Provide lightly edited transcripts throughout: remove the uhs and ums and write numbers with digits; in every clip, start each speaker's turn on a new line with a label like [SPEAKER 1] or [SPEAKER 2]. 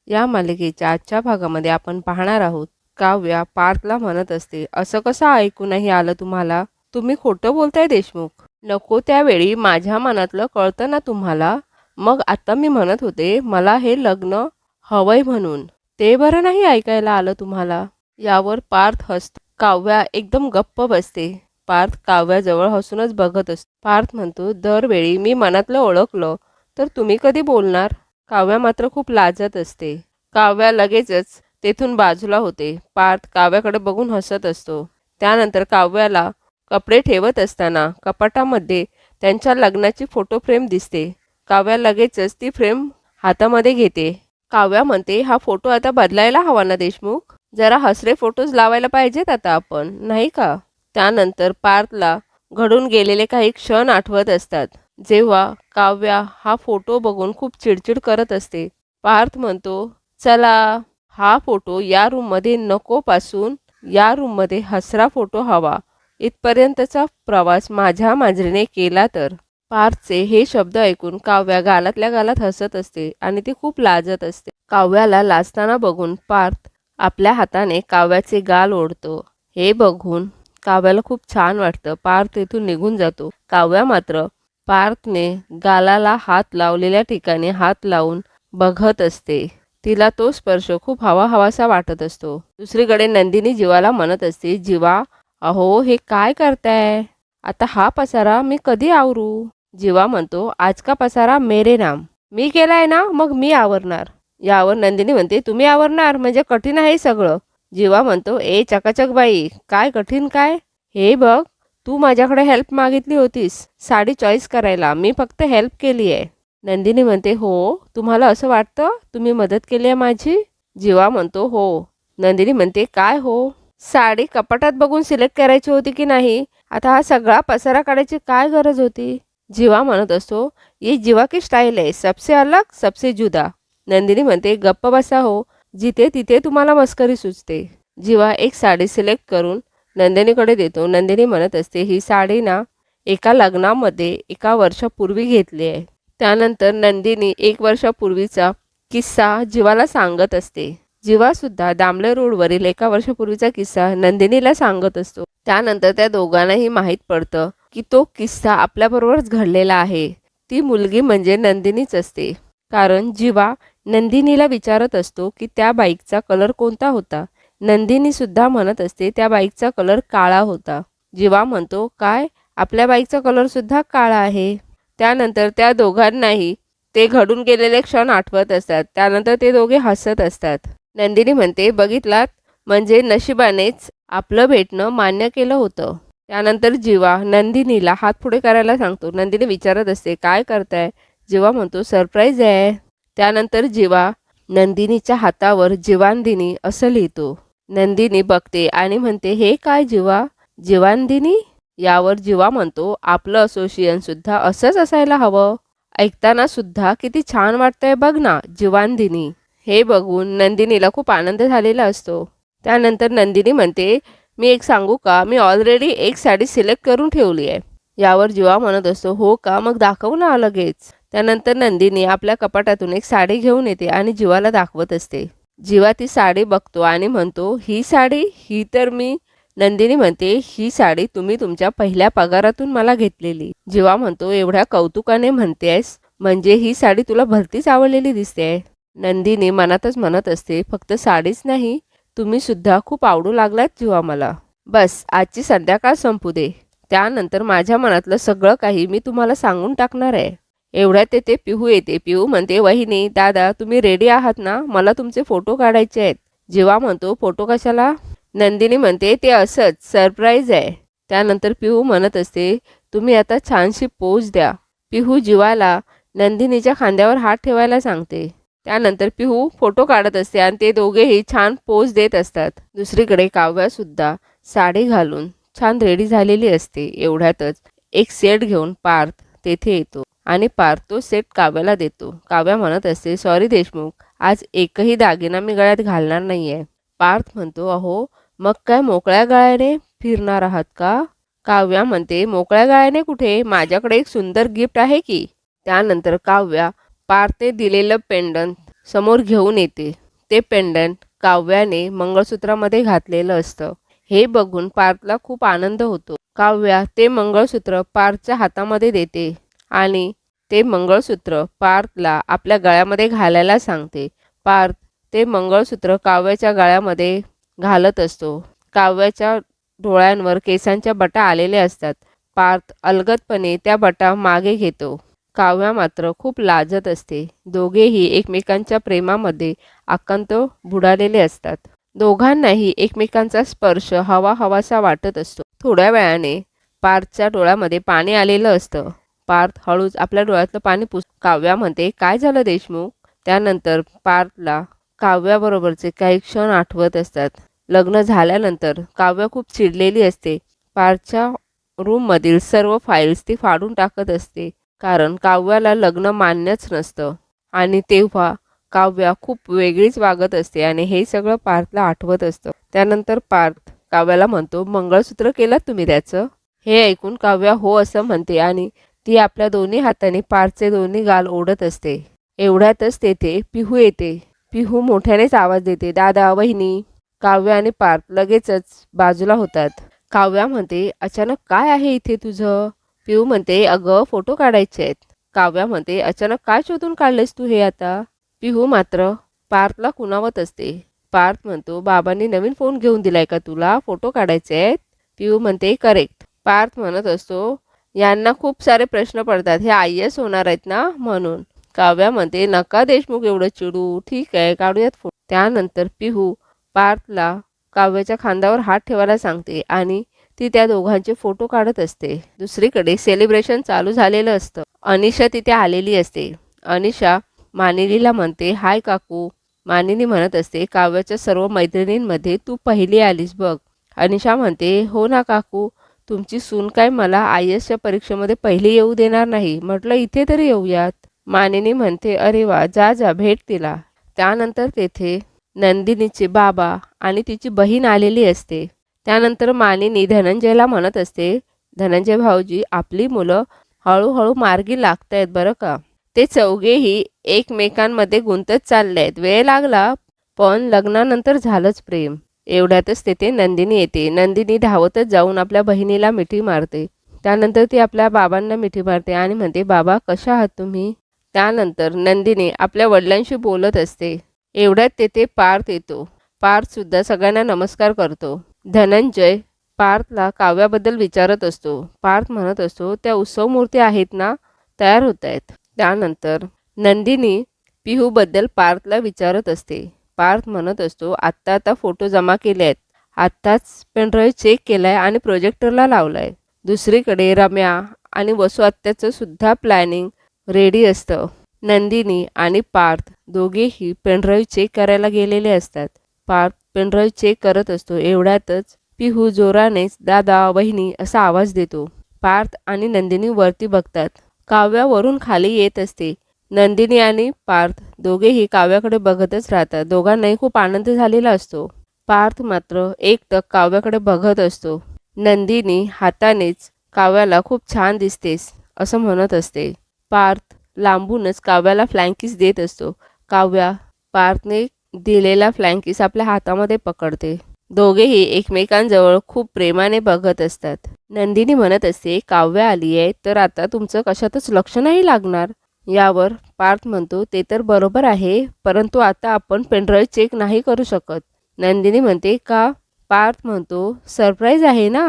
[SPEAKER 1] या मालिकेच्या आजच्या भागामध्ये आपण पाहणार आहोत. काव्या पार्थला म्हणत असते, असं कसं ऐकू नाही आलं तुम्हाला? तुम्ही खोटं बोलताय देशमुख. नको त्यावेळी माझ्या मनातलं कळतं ना तुम्हाला. मग आता मी म्हणत होते मला हे लग्न हवंय म्हणून. ते बरं नाही ऐकायला आलं तुम्हाला. यावर पार्थ हसतो. काव्या एकदम गप्प बसते. पार्थ काव्याजवळ हसूनच बघत असतो. पार्थ म्हणतो, दरवेळी मी मनातलं ओळखलं तर तुम्ही कधी बोलणार? काव्या मात्र खूप लाजत असते. काव्या लगेचच तेथून बाजूला होते. पार्थ काव्याकडे बघून हसत असतो. त्यानंतर काव्याला कपडे ठेवत असताना कपाटामध्ये त्यांच्या लग्नाची फोटो फ्रेम दिसते. काव्या लगेचच ती फ्रेम हातामध्ये घेते. काव्या म्हणते, हा फोटो आता बदलायला हवा ना देशमुख. जरा हसरे फोटोज लावायला पाहिजेत आता आपण, नाही का? त्यानंतर पार्थला घडून गेलेले काही क्षण आठवत असतात. जेव्हा काव्या हा फोटो बघून खूप चिडचिड करत असते. पार्थ म्हणतो, चला हा फोटो या रूममध्ये नको पासून या रूममध्ये हसरा फोटो हवा. इथपर्यंतचा प्रवास माझ्या मांजरीने केला तर. पार्थचे हे शब्द ऐकून काव्या गालातल्या गालात हसत असते आणि ती खूप लाजत असते. काव्याला लाजताना बघून पार्थ आपल्या हाताने काव्याचे गाल ओढतो. हे बघून काव्याला खूप छान वाटतं. पार्थ तेथून निघून जातो. काव्या मात्र पार्थने गालाला हात लावलेल्या ठिकाणी हात लावून बघत असते. तिला तो स्पर्श खूप हवा हवासा वाटत असतो. दुसरीकडे नंदिनी जीवाला म्हणत असते, जीवा अहो हे काय करताय? आता हा पसारा मी कधी आवरू? जीवा म्हणतो, आज का पसारा मेरे नाम. मी केलाय ना मग मी आवरणार. यावर नंदिनी म्हणते, तुम्ही आवरणार म्हणजे कठीण आहे सगळं. जीवा म्हणतो, ए चकाचक बाई, काय कठीण काय? हे बघ, तू माझ्याकडे हेल्प मागितली होतीस साडी चॉईस करायला, मी फक्त हेल्प केली आहे. नंदिनी म्हणते, हो तुम्हाला असं वाटतं तुम्ही मदत केली आहे माझी? जीवा म्हणतो, हो. नंदिनी म्हणते, काय हो? साडी कपाटात बघून सिलेक्ट करायची होती की नाही? आता हा सगळा पसारा काढायची काय गरज होती? जीवा म्हणत असतो, ये जीवा की स्टाईल आहे, सबसे अलग सबसे जुदा. नंदिनी म्हणते, गप्प बसा हो, जिथे तिथे तुम्हाला मस्करी सुचते. जीवा एक साडी सिलेक्ट करून नंदिनीकडे देतो. नंदिनी म्हणत असते, ही साडी ना एका लग्नामध्ये एका वर्षापूर्वी घेतली आहे. त्यानंतर नंदिनी 1 वर्षापूर्वीचा किस्सा जीवाला सांगत असते. जीवा सुद्धा दामले रोडवरील एका वर्षापूर्वीचा किस्सा नंदिनीला सांगत असतो. त्यानंतर त्या दोघांनाही माहीत पडतं की तो किस्सा आपल्याबरोबरच घडलेला आहे. ती मुलगी म्हणजे नंदिनीच असते. कारण जीवा नंदिनीला विचारत असतो की त्या बाईकचा कलर कोणता होता. नंदिनी सुद्धा म्हणत असते त्या बाईकचा कलर काळा होता. जीवा म्हणतो, काय आपल्या बाईकचा कलर सुद्धा काळा आहे. त्यानंतर त्या दोघांनाही ते घडून गेलेले क्षण आठवत असतात. त्यानंतर ते दोघे हसत असतात. नंदिनी म्हणते, बघितलात म्हणजे नशिबानेच आपलं भेटणं मान्य केलं होतं. त्यानंतर जीवा नंदिनीला हात पुढे करायला सांगतो. नंदिनी विचारत असते, काय करताय? जीवा म्हणतो, सरप्राईज आहे. त्यानंतर जीवा नंदिनीच्या हातावर जीवांदिनी असं लिहितो. नंदिनी बघते आणि म्हणते, हे काय जीवा, जीवांदिनी? यावर जीवा म्हणतो, आपलं असोसिएशन सुद्धा असंच असायला हवं. ऐकताना सुद्धा किती छान वाटतंय बघ ना, जीवांदिनी. हे बघून नंदिनीला खूप आनंद झालेला असतो. त्यानंतर नंदिनी म्हणते, मी एक सांगू का, मी ऑलरेडी एक साडी सिलेक्ट करून ठेवली आहे. यावर जीवा म्हणत असतो, हो का, मग दाखव ना लगेच. त्यानंतर नंदिनी आपल्या कपाटातून एक साडी घेऊन येते आणि जीवाला दाखवत असते. जीवा ती साडी बघतो आणि म्हणतो, ही साडी? ही तर मी. नंदिनी म्हणते, ही साडी तुम्ही तुमच्या पहिल्या पगारातून मला घेतलेली. जीवा म्हणतो, एवढ्या कौतुकाने म्हणतेस म्हणजे ही साडी तुला भलतीच आवडलेली दिसते. नंदिनी मनातच म्हणत असते, फक्त साडीच नाही, तुम्ही सुद्धा खूप आवडू लागलात जीवा मला. बस आजची संध्याकाळ संपू दे, त्यानंतर माझ्या मनातलं सगळं काही मी तुम्हाला सांगून टाकणार आहे. एवढ्यात तेथे पिहू येते. पिहू म्हणते, वहिनी दादा तुम्ही रेडी आहात ना, मला तुमचे फोटो काढायचे आहेत. जीवा म्हणतो, फोटो कशाला? नंदिनी म्हणते, ते असंच सरप्राईज आहे. त्यानंतर पिहू म्हणत असते, तुम्ही आता छानशी पोज द्या. पिहू जीवाला नंदिनीच्या खांद्यावर हात ठेवायला सांगते. त्यानंतर पिहू फोटो काढत असते आणि ते दोघेही छान पोज देत असतात. दुसरीकडे काव्या सुद्धा साडी घालून छान रेडी झालेली असते. एवढ्यातच एक सेट घेऊन पार्थ तेथे येतो आणि पार्थ तो सेट काव्याला देतो. काव्या म्हणत असते, सॉरी देशमुख, आज एकही दागिना मी गळ्यात घालणार नाहीये. पार्थ म्हणतो, अहो मग काय मोकळ्या गळ्याने फिरणार आहात का? काव्या म्हणते, मोकळ्या गळ्याने कुठे, माझ्याकडे एक सुंदर गिफ्ट आहे की. त्यानंतर काव्या पार्थने दिलेलं पेंडंट समोर घेऊन येते. ते पेंडंट काव्याने मंगळसूत्रामध्ये घातलेलं असतं. हे बघून पार्थला खूप आनंद होतो. काव्या ते मंगळसूत्र पार्थच्या हातामध्ये देते आणि ते मंगळसूत्र पार्थला आपल्या गळ्यामध्ये घालायला सांगते. पार्थ ते मंगळसूत्र काव्याच्या गळ्यामध्ये घालत असतो. काव्याच्या डोळ्यांवर केसांच्या बटा आलेले असतात. पार्थ अलगदपणे त्या बटा मागे घेतो. काव्या मात्र खूप लाजत असते. दोघेही एकमेकांच्या प्रेमामध्ये आकांत बुडालेले असतात. दोघांनाही एकमेकांचा स्पर्श हवा हवासा वाटत असतो. थोड्या वेळाने पार्थच्या डोळ्यामध्ये पाणी आलेलं असतं. पार्थ हळूच आपल्या डोळ्यातलं पाणी काव्या म्हणते, काय झालं देशमुख? त्यानंतर पार्थला काव्याबरोबरचे काही क्षण आठवत असतात. लग्न झाल्यानंतर काव्या खूप चिडलेली असते. पार्थच्या रूममधील सर्व फाईल्स ती फाडून टाकत असते, कारण काव्याला लग्न मान्यच नसतं आणि तेव्हा काव्या खूप वेगळीच वागत असते आणि हे सगळं पार्थला आठवत असतं. त्यानंतर पार्थ काव्याला म्हणतो, मंगळसूत्र केलं तुम्ही त्याचं? हे ऐकून काव्या हो असं म्हणते आणि ती आपल्या दोन्ही हाताने पार्थचे दोन्ही गाल ओढत असते. एवढ्यातच तेथे पिहू येते. पिहू मोठ्यानेच आवाज देते, दादा, वहिनी. काव्या आणि पार्थ लगेचच बाजूला होतात. काव्या म्हणते, अचानक काय आहे इथे तुझं? पिहू म्हणते, अगं फोटो काढायचे आहेत. काव्या म्हणते, अचानक काय शोधून काढलेस तू हे आता? पिहू मात्र पार्थला कुणावत असते. पार्थ म्हणतो, बाबांनी नवीन फोन घेऊन दिलाय का तुला? फोटो काढायचे आहेत? पिहू म्हणते, करेक्ट. पार्थ म्हणत असतो, यांना खूप सारे प्रश्न पडतात, हे IAS होणार आहेत ना म्हणून. काव्या म्हणते, नका देशमुख एवढं चिडू, ठीक आहे काढूयात फोटो. त्यानंतर पिहू पार्थला काव्याच्या खांद्यावर हात ठेवायला सांगते आणि ती त्या दोघांचे फोटो काढत असते. दुसरीकडे सेलिब्रेशन चालू झालेलं असतं. अनिशा तिथे आलेली असते. अनिशा मानिनीला म्हणते, हाय काकू. मानिनी म्हणत असते, काव्याच्या सर्व मैत्रिणींमध्ये तू पहिली आलीस बघ. अनिशा म्हणते, हो ना काकू, तुमची सून काय मला IASच्या परीक्षेमध्ये पहिली येऊ देणार नाही, म्हटलं इथे तरी येऊयात. मानिनी म्हणते, अरे वा, जा जा भेट तिला. त्यानंतर तेथे नंदिनीचे बाबा आणि तिची बहीण आलेली असते. त्यानंतर मानिनी धनंजयला म्हणत असते, धनंजय भाऊजी, आपली मुलं हळूहळू मार्गी लागत आहेत बरं का. ते चौघेही एकमेकांमध्ये गुंतत चालले आहेत. वेळ लागला पण लग्नानंतर झालंच प्रेम. एवढ्यातच तेथे नंदिनी येते. नंदिनी धावतच जाऊन आपल्या बहिणीला मिठी मारते. त्यानंतर ती आपल्या बाबांना मिठी मारते आणि म्हणते, बाबा कशा आहात तुम्ही? त्यानंतर नंदिनी आपल्या वडिलांशी बोलत असते. एवढ्यात तेथे पार्थ येतो. पार्थ सुद्धा सगळ्यांना नमस्कार करतो. धनंजय पार्थला काव्याबद्दल विचारत असतो. पार्थ म्हणत असतो, त्या उत्सव मूर्ती आहेत ना, तयार होत आहेत. त्यानंतर नंदिनी पिहूबद्दल पार्थला विचारत असते. पार्थ म्हणत असतो, आत्ता फोटो जमा केले आहेत, आत्ताच पेनड्राईव्ह चेक केलाय आणि प्रोजेक्टरला लावलाय. दुसरीकडे रम्या आणि वसू आत्याचं सुद्धा प्लॅनिंग रेडी असतं. नंदिनी आणि पार्थ दोघेही पेनड्राईव्ह चेक करायला गेलेले असतात. पार्थ पेनड्राईव्ह चेक करत असतो. एवढ्यातच पिहू जोरानेच दादा, वहिनी असा आवाज देतो. पार्थ आणि नंदिनी वरती बघतात. काव्या वरून खाली येत असते. नंदिनी आणि पार्थ दोघेही काव्याकडे बघतच राहतात. दोघांनाही खूप आनंद झालेला असतो. पार्थ मात्र एकटक काव्याकडे बघत असतो. नंदिनी हातानेच काव्याला खूप छान दिसतेस असं म्हणत असते. पार्थ लांबूनच काव्याला फ्लँकिस देत असतो. काव्या पार्थने दिलेला फ्लँकिस आपल्या हातामध्ये पकडते. दोघेही एकमेकांजवळ खूप प्रेमाने बघत असतात. नंदिनी म्हणत असते, काव्या आली आहे तर आता तुमचं कशातच लक्ष नाही लागणार. यावर पार्थ म्हणतो, ते तर बरोबर आहे, परंतु आता आपण पेनड्राईव्ह चेक नाही करू शकत. नंदिनी म्हणते, का? पार्थ म्हणतो, सरप्राईज आहे ना.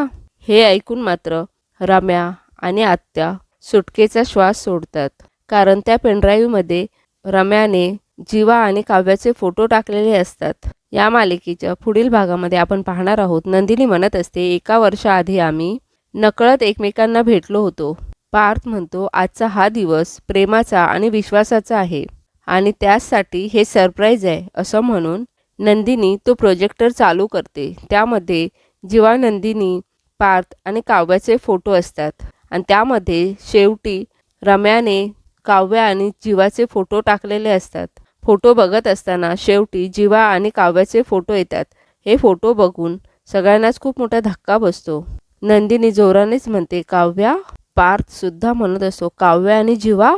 [SPEAKER 1] हे ऐकून मात्र रम्या आणि आत्या सुटकेचा श्वास सोडतात, कारण त्या पेनड्राईव्हमध्ये रम्याने जीवा आणि काव्याचे फोटो टाकलेले असतात. या मालिकेच्या पुढील भागामध्ये आपण पाहणार आहोत. नंदिनी म्हणत असते, 1 वर्षाआधी आम्ही नकळत एकमेकांना भेटलो होतो. पार्थ म्हणतो, आजचा हा दिवस प्रेमाचा आणि विश्वासाचा आहे आणि त्यासाठी हे सरप्राईज आहे असं म्हणून नंदिनी तो प्रोजेक्टर चालू करते. त्यामध्ये जीवा, नंदिनी, पार्थ आणि काव्याचे फोटो असतात आणि त्यामध्ये शेवटी रम्याने काव्या आणि जीवाचे फोटो टाकलेले असतात. फोटो बघत असताना शेवटी जीवा आणि काव्याचे फोटो येतात. हे फोटो बघून सगळ्यांनाच खूप मोठा धक्का बसतो. नंदिनी जोरानेच म्हणते, काव्या. पार्थ सुद्धा म्हणत असतो, काव्या आणि जीवा.